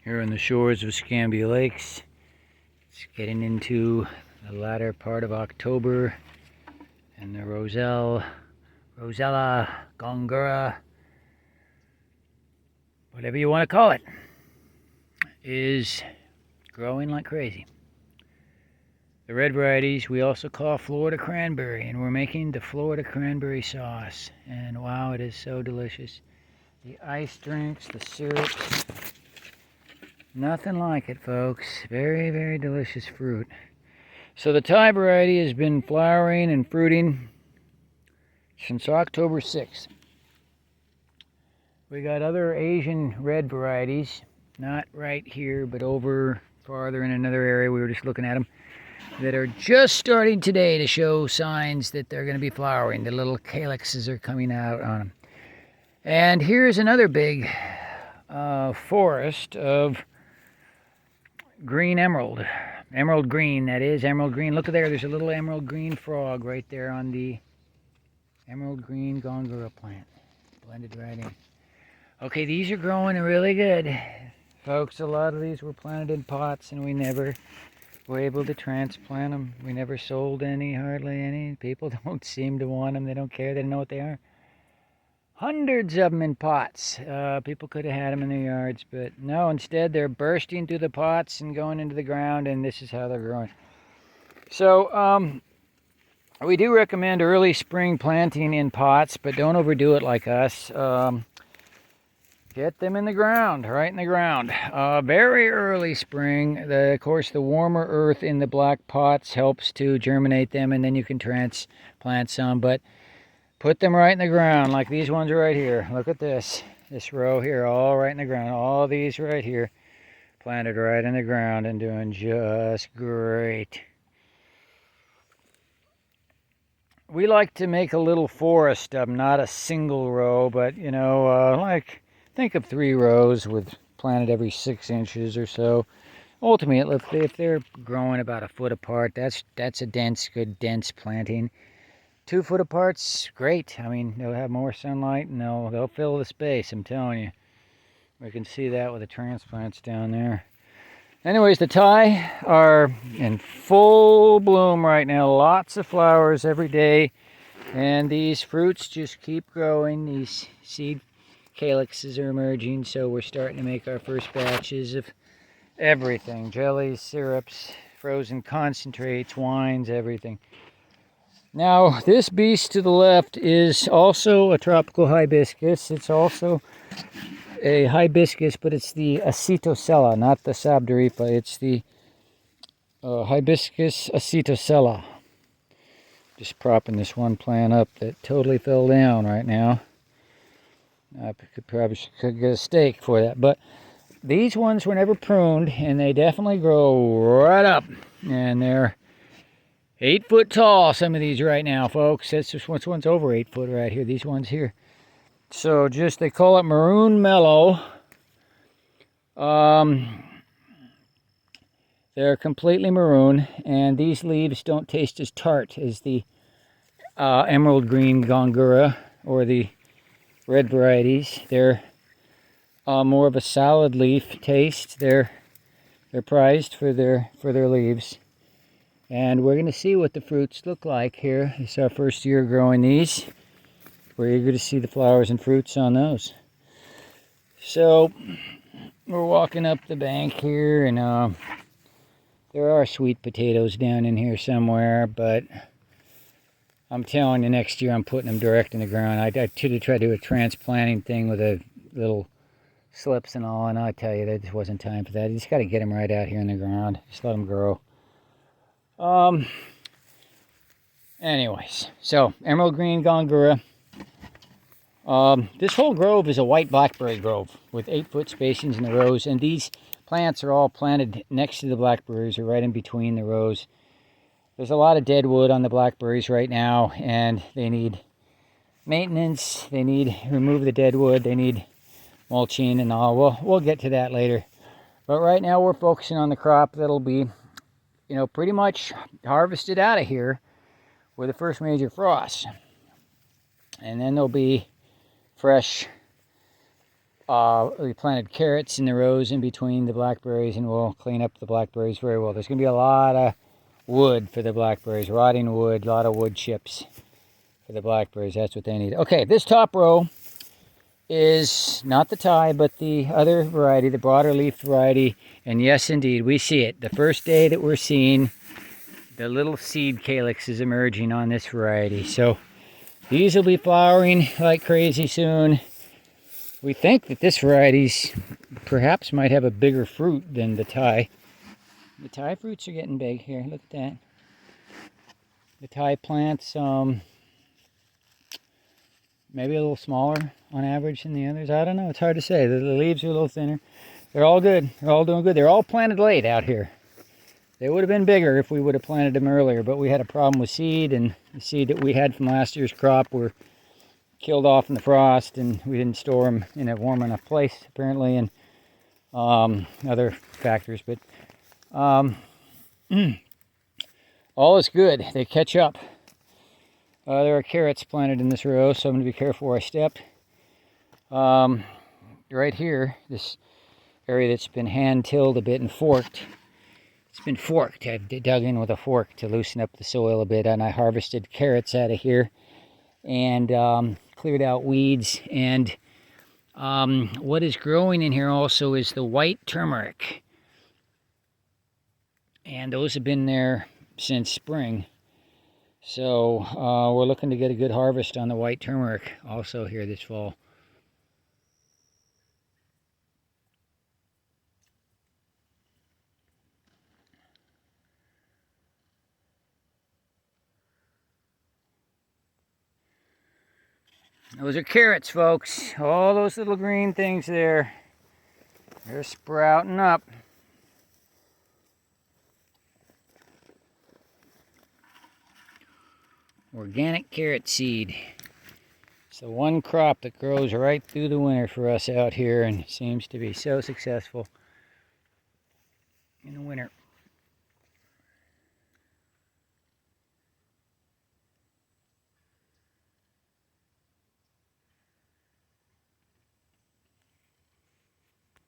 here on the shores of Scambia Lakes. It's getting into the latter part of October, and the Roselle, Gongura, whatever you want to call it, is growing like crazy. The red varieties we also call Florida Cranberry, and we're making the Florida Cranberry sauce. And wow, it is so delicious. The ice drinks, the syrups, nothing like it, folks. Very, very delicious fruit. So the Thai variety has been flowering and fruiting since October 6th. We got other Asian red varieties, not right here, but over farther in another area. We were just looking at them, that are just starting today to show signs that they're going to be flowering. The little calyxes are coming out on them. And here's another big forest of green emerald. Emerald green, that is, emerald green. Look at there, there's a little emerald green frog right there on the emerald green gongura plant. Blended right in. Okay, these are growing really good. Folks, a lot of these were planted in pots and we never were able to transplant them. We never sold any, hardly any. People don't seem to want them. They don't care. They don't know what they are. Hundreds of them in pots. People could have had them in their yards, but no, instead they're bursting through the pots and going into the ground, and this is how they're growing. So we do recommend early spring planting in pots, but don't overdo it like us. Get them in the ground, right in the ground. Very early spring. Of course, the warmer earth in the black pots helps to germinate them, and then you can transplant some. But put them right in the ground, like these ones right here. Look at this row here, all right in the ground. All these right here, planted right in the ground and doing just great. We like to make a little forest of them, not a single row, but you know, think of 3 rows with planted every 6 inches or so. Ultimately, if they're growing about a foot apart, that's a good dense planting. 2 foot apart's great. I mean, they'll have more sunlight and they'll fill the space, I'm telling you. We can see that with the transplants down there. Anyways, the Thai are in full bloom right now. Lots of flowers every day. And these fruits just keep growing. These seed calyxes are emerging, so we're starting to make our first batches of everything. Jellies, syrups, frozen concentrates, wines, everything. Now, this beast to the left is also a tropical hibiscus. It's also a hibiscus, but it's the acetosella, not the sabdarifa. It's the hibiscus acetosella. Just propping this one plant up that totally fell down right now. I probably could get a stake for that, but these ones were never pruned, and they definitely grow right up, and they're 8 foot tall. Some of these right now, folks. That's just one's over 8 foot right here. These ones here. So they call it maroon mellow. They're completely maroon, and these leaves don't taste as tart as the emerald green gongura or the red varieties. They're more of a solid leaf taste. They're prized for their leaves. And we're going to see what the fruits look like here. It's our first year growing these. We're eager to see the flowers and fruits on those. So we're walking up the bank here, and there are sweet potatoes down in here somewhere, but I'm telling you, next year I'm putting them direct in the ground. I try to do a transplanting thing with a little slips and all, and I tell you, there just wasn't time for that. You just got to get them right out here in the ground. Just let them grow. Anyways, so emerald green gongura. This whole grove is a white blackberry grove with 8 foot spacings in the rows, and these plants are all planted next to the blackberries or right in between the rows. There's a lot of dead wood on the blackberries right now, and they need maintenance. They need remove the dead wood. They need mulching and all. We'll get to that later. But right now we're focusing on the crop that'll be, pretty much harvested out of here with the first major frost. And then there'll be fresh We planted carrots in the rows in between the blackberries, and we'll clean up the blackberries very well. There's going to be a lot of wood for the blackberries, rotting wood, a lot of wood chips for the blackberries. That's what they need. Okay, this top row is not the Thai, but the other variety, the broader leaf variety. And yes, indeed, we see it. The first day that we're seeing the little seed calyx is emerging on this variety. So these will be flowering like crazy soon. We think that this variety's perhaps might have a bigger fruit than the Thai. The Thai fruits are getting big here. Look at that. The Thai plants, maybe a little smaller on average than the others. I don't know. It's hard to say. The leaves are a little thinner. They're all good. They're all doing good. They're all planted late out here. They would have been bigger if we would have planted them earlier, but we had a problem with seed, and the seed that we had from last year's crop were killed off in the frost, and we didn't store them in a warm enough place apparently, and other factors. But all is good. They catch up. There are carrots planted in this row, so I'm going to be careful where I step. Right here, this area that's been hand-tilled a bit and forked. It's been forked. I've dug in with a fork to loosen up the soil a bit, and I harvested carrots out of here and cleared out weeds. And what is growing in here also is the white turmeric. And those have been there since spring. So we're looking to get a good harvest on the white turmeric also here this fall. Those are carrots, folks. All those little green things there. They're sprouting up. Organic carrot seed. It's the one crop that grows right through the winter for us out here and seems to be so successful in the winter.